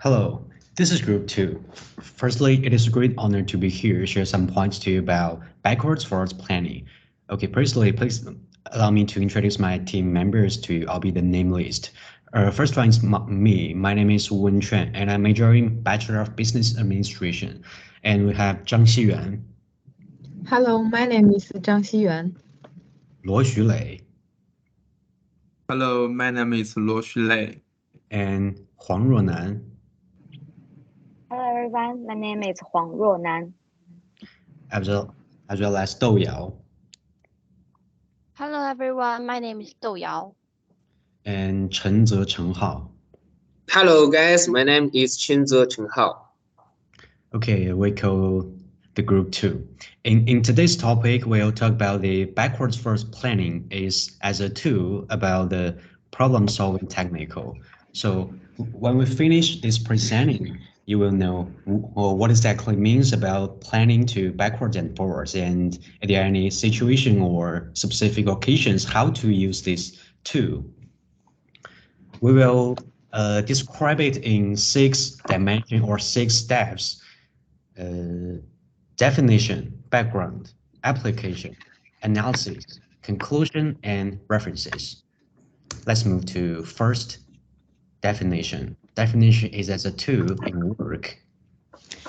Hello, this is Group 2. Firstly, it is a great honor to be here, share some points to you about backwards forwards planning. Okay, firstly, please allow me to introduce my team members to you. I'll be the name list. First one is me. My name is Wen Chuan, and I'm majoring Bachelor of Business Administration. And we have Zhang Xiyuan, Hello, my name is Zhang Xiyuan. Luo Xulei, Hello, my name is Luo Xulei. and Huang Ruonan. Hello everyone, my name is Huang Ruonan. As well as Dou Yao Hello everyone, my name is Dou Yao. and Chen Hao. Hello guys, my name is Chen Hao. Okay, we call the group 2. In today's topic, we'll talk about the backwards first planning is as a tool about the problem solving technical. So when we finish this presenting, you will know what exactly means about planning to backwards and forwards, and are there any situation or specific occasions how to use this tool. We will describe it in 6 dimensions or 6 steps. Definition, background, application, analysis, conclusion, and references. Let's move to first definition. Definition is as a tool in work.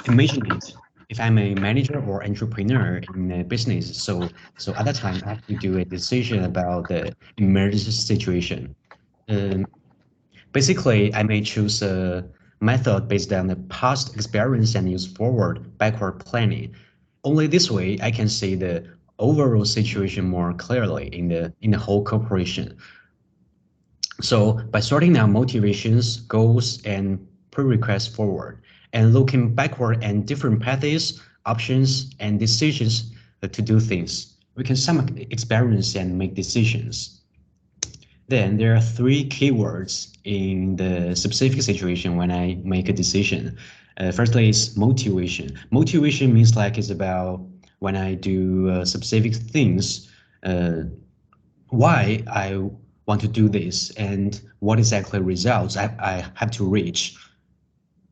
Imagine it. If I'm a manager or entrepreneur in a business, so at that time I have to do a decision about the emergency situation. Basically, I may choose a method based on the past experience and use backward planning. Only this way I can see the overall situation more clearly in the whole corporation. So by sorting out motivations, goals, and prerequisites forward, and looking backward at different paths, options, and decisions to do things, we can sum up experience and make decisions. Then there are 3 keywords in the specific situation when I make a decision. Firstly is motivation. Motivation means like it's about when I do specific things, why I want to do this and what exactly results I have to reach.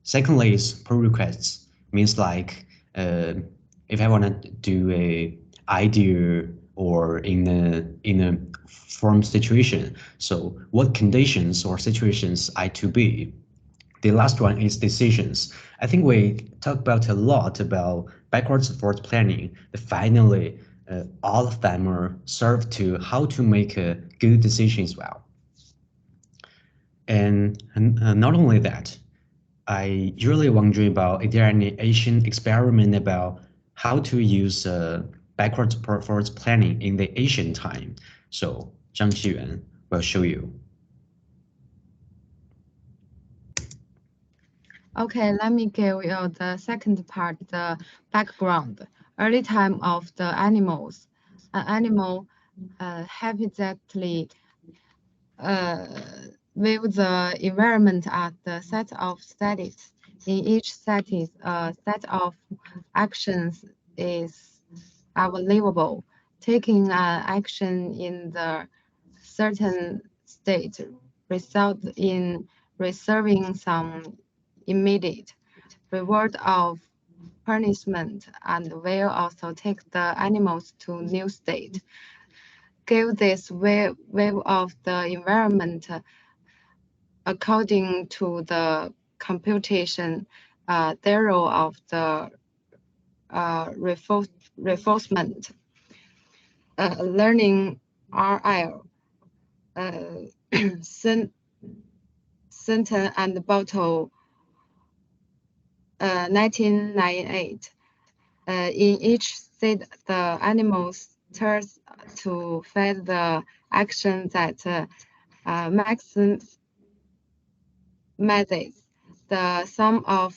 Secondly is pull requests, means like if I want to do a idea or in a form situation, so what conditions or situations I to be. The last one is decisions. I think we talked about a lot about backwards and forwards planning. Finally, all of them are served to how to make a good decision as well. And not only that, I usually wondering about is there any Asian experiment about how to use backwards forwards planning in the Asian time. So Zhang Xiyuan will show you. Okay, let me give you the second part, the background. Early time of the animals. An animal habitatly with the environment as the set of states. In each status, a set of actions is available. Taking an action in the certain state result in receiving some immediate reward of punishment and will also take the animals to new state. Give this wave of the environment according to the computation theory of the reinforcement learning RL. Center and Bottle 1998. In each state, the animals turns to fed the action that maximizes the sum of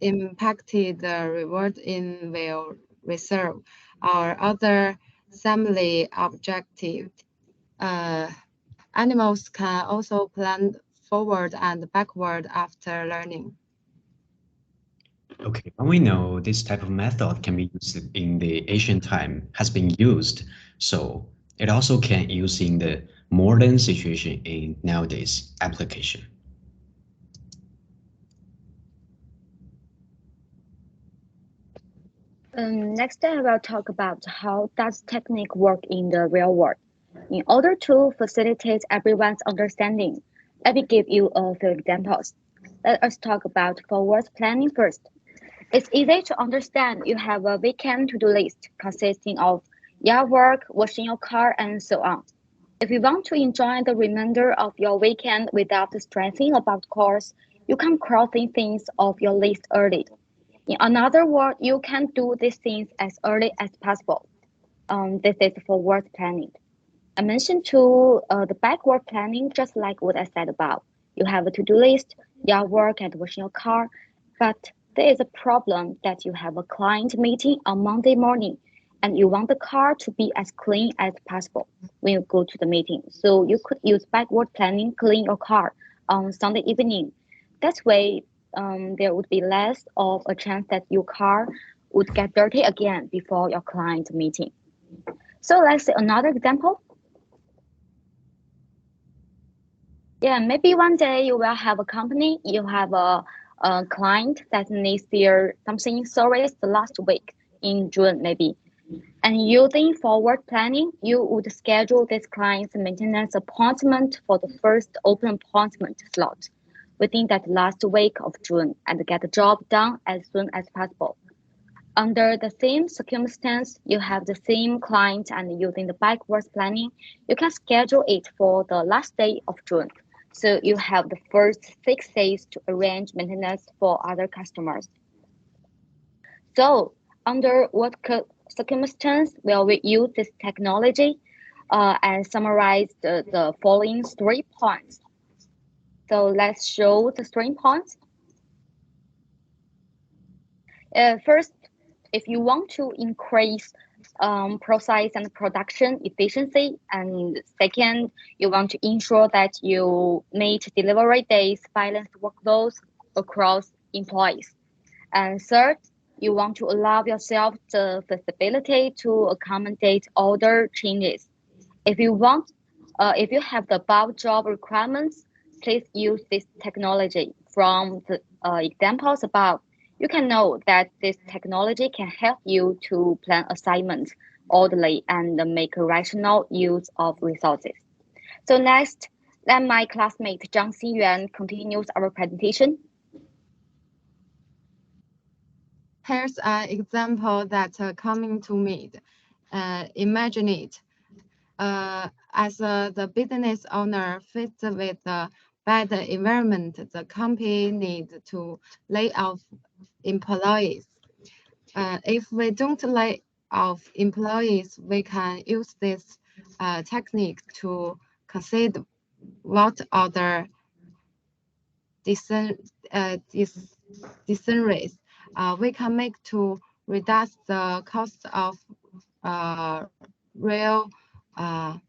impacted reward in will reserve or other similarly objective. Animals can also plan forward and backward after learning. Okay, when we know this type of method can be used in the ancient time, has been used, so it also can use in the modern situation in nowadays application. Next, I will talk about how does technique work in the real world. In order to facilitate everyone's understanding, let me give you a few examples. Let us talk about forward planning first. It's easy to understand you have a weekend to-do list consisting of yard work, washing your car, and so on. If you want to enjoy the remainder of your weekend without stressing about chores, you can crossing things off your list early. In another word, you can do these things as early as possible. This is forward planning. I mentioned too the backward planning, just like what I said above. You have a to-do list, yard work, and washing your car, but there is a problem that you have a client meeting on Monday morning, and you want the car to be as clean as possible when you go to the meeting. So you could use backward planning, clean your car on Sunday evening. That way, there would be less of a chance that your car would get dirty again before your client meeting. So let's say another example. Yeah, maybe one day you will have a company, you have a client that needs their something service the last week in June maybe. And using forward planning, you would schedule this client's maintenance appointment for the first open appointment slot within that last week of June and get the job done as soon as possible. Under the same circumstance, you have the same client and using the backwards planning, you can schedule it for the last day of June. So you have the first 6 days to arrange maintenance for other customers. So under what circumstance will we use this technology? And summarize the following 3 points. So let's show the 3 points. First, if you want to increase process and production efficiency, and second, you want to ensure that you meet delivery days, balance workloads across employees. And third, you want to allow yourself the flexibility to accommodate other changes. If you have the above job requirements, please use this technology. From the examples above, you can know that this technology can help you to plan assignments orderly and make a rational use of resources. So next, let my classmate Zhang Xinyuan continues our presentation. Here's an example that's coming to me. Imagine it. As the business owner faced with the bad environment, the company needs to lay off employees. If we don't lay off employees, we can use this technique to consider what other decisions we can make to reduce the cost of real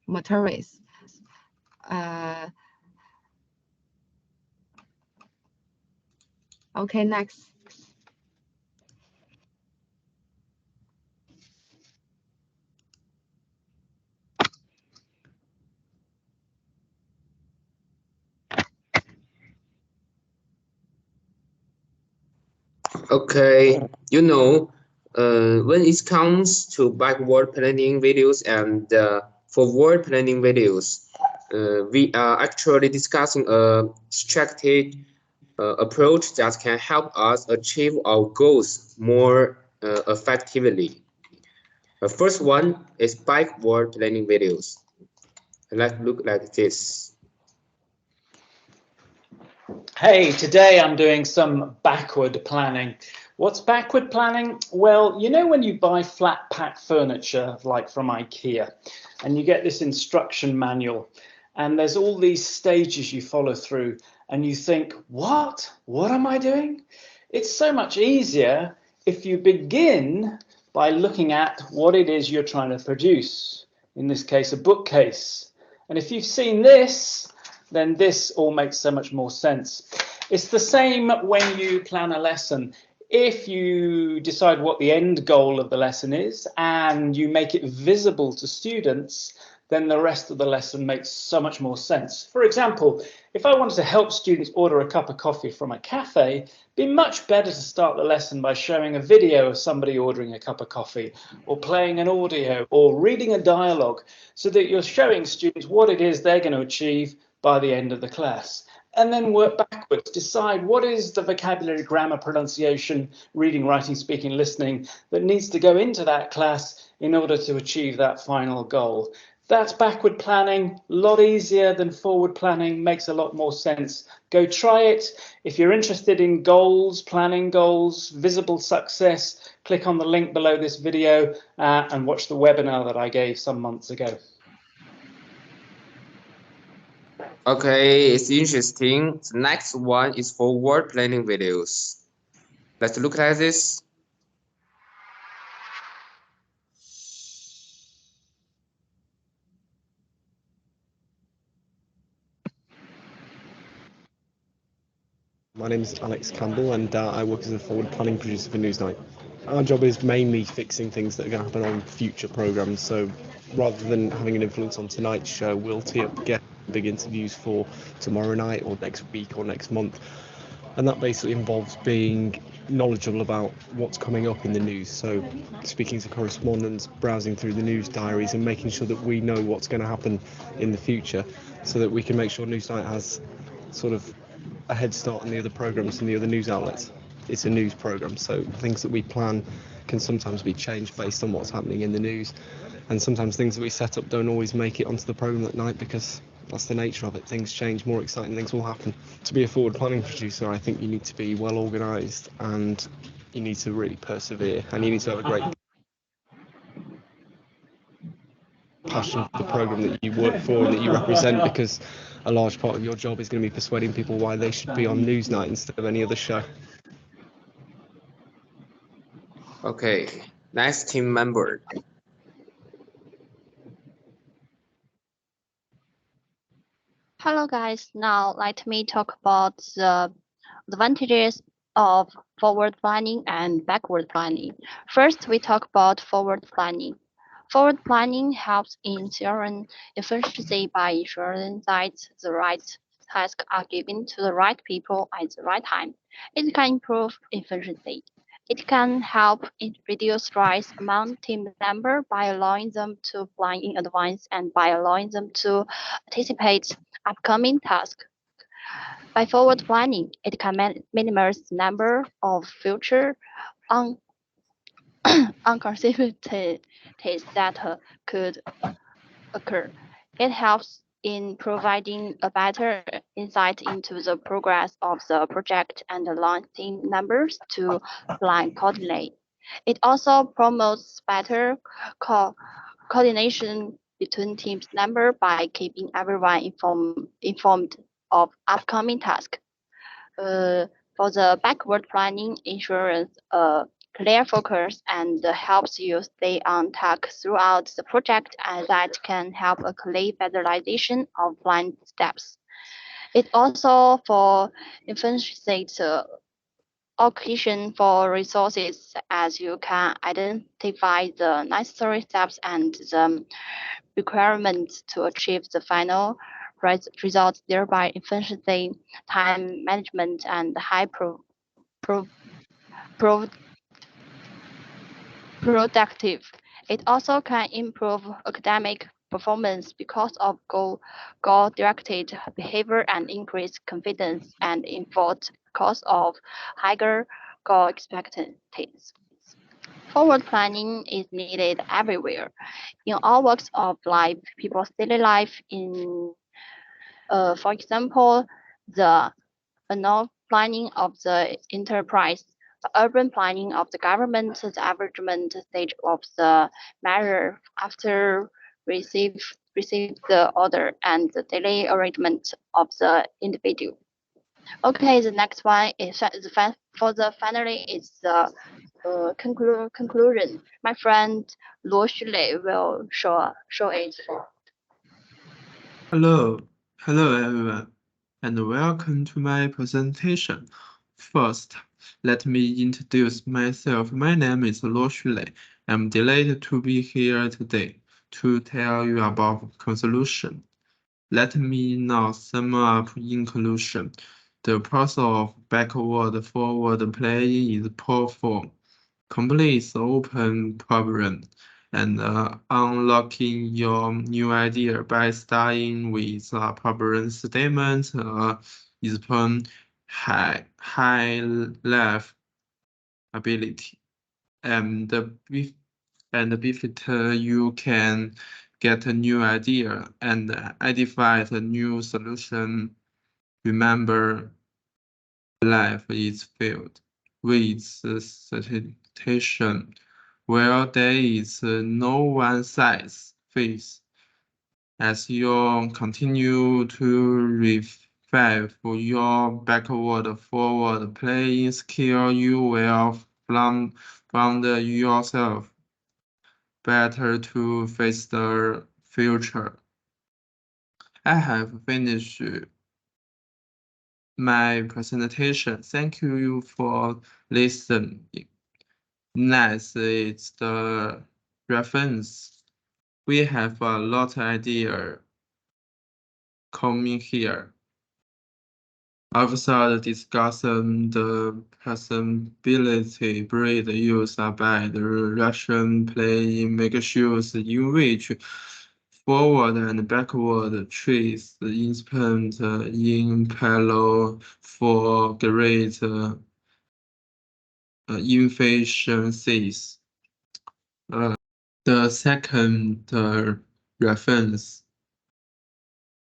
materials. Okay, next. Okay, when it comes to backward planning videos and forward planning videos, we are actually discussing a strategic approach that can help us achieve our goals more effectively. The first one is backward planning videos. Let's look like this. Hey, today I'm doing some backward planning. What's backward planning? Well, you know when you buy flat pack furniture, like from IKEA, and you get this instruction manual, and there's all these stages you follow through, and you think, what am I doing? It's so much easier if you begin by looking at what it is you're trying to produce, in this case, a bookcase. And if you've seen this, then this all makes so much more sense. It's the same when you plan a lesson. If you decide what the end goal of the lesson is and you make it visible to students, then the rest of the lesson makes so much more sense. For example, if I wanted to help students order a cup of coffee from a cafe, it'd be much better to start the lesson by showing a video of somebody ordering a cup of coffee, or playing an audio, or reading a dialogue, so that you're showing students what it is they're going to achieve by the end of the class. And then work backwards, decide what is the vocabulary, grammar, pronunciation, reading, writing, speaking, listening that needs to go into that class in order to achieve that final goal. That's backward planning, a lot easier than forward planning, makes a lot more sense. Go try it. If you're interested in goals, planning goals, visible success, click on the link below this video and watch the webinar that I gave some months ago. Okay, it's interesting. The next one is for word planning videos. Let's look at this. My name is Alex Campbell, and I work as a forward planning producer for Newsnight. Our job is mainly fixing things that are going to happen on future programs. So rather than having an influence on tonight's show, we'll tee up big interviews for tomorrow night or next week or next month. And that basically involves being knowledgeable about what's coming up in the news. So speaking to correspondents, browsing through the news diaries and making sure that we know what's going to happen in the future so that we can make sure Newsnight has sort of a head start on the other programs and the other news outlets. It's a news program, so things that we plan can sometimes be changed based on what's happening in the news, and sometimes things that we set up don't always make it onto the program that night because that's the nature of it. Things change, more exciting things will happen. To be a forward planning producer, I think you need to be well organised and you need to really persevere, and you need to have a great passion for the program that you work for and that you represent, because a large part of your job is going to be persuading people why they should be on Newsnight instead of any other show. Okay, next team member. Hello guys, now let me talk about the advantages of forward planning and backward planning. First, we talk about forward planning. Forward planning helps in ensuring efficiency by ensuring that the right tasks are given to the right people at the right time. It can improve efficiency. It can help reduce stress among team members by allowing them to plan in advance and by allowing them to anticipate upcoming tasks. By forward planning, it can minimize the number of future unconsidered that could occur. It helps in providing a better insight into the progress of the project and allowing team members to plan coordinate. It also promotes better coordination between teams members by keeping everyone informed of upcoming tasks. For the backward planning, ensures a clear focus and helps you stay on task throughout the project, and that can help a clear visualization of planned steps. It also for efficiency allocation for resources, as you can identify the necessary steps and the requirements to achieve the final results, thereby efficiency, time management, and high productive. It also can improve academic performance because of goal-directed behavior and increase confidence and enforce cause of higher goal expectations. Forward planning is needed everywhere in all walks of life, people's daily life. For example, the annual planning of the enterprise, the urban planning of the government, the arrangement stage of the measure after receive the order, and the daily arrangement of the individual. Okay, the next one is finally is the conclusion. My friend Luo Xulei will show it. Hello everyone, and welcome to my presentation. First, let me introduce myself. My name is Luo Xulei. I'm delighted to be here today. to tell you about conclusion. Let me now sum up in conclusion. The process of backward-forward playing is powerful, complex open problem, and unlocking your new idea by starting with a problem statement is upon high level ability. And with it, you can get a new idea and identify a new solution. Remember, life is filled with saturation, where there is no one size fits. As you continue to revive your backward-forward playing skill, you will find yourself better to face the future. I have finished my presentation. Thank you for listening. Next is the reference. We have a lot of idea coming here. After the discussion, the possibility breed used by the Russian playing megashoes in which forward and backward trees implement in parallel for great efficiencies. The second reference,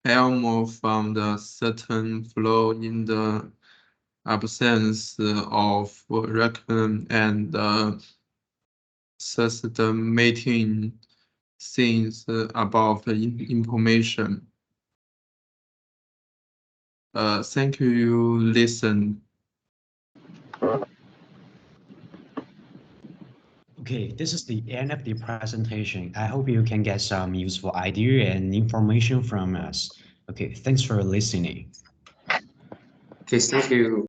Elmo found a certain flaw in the absence of reckoning and systemating things about information. Thank you, listen. Okay, this is the end of the presentation. I hope you can get some useful idea and information from us. Okay, thanks for listening. Okay, thank you.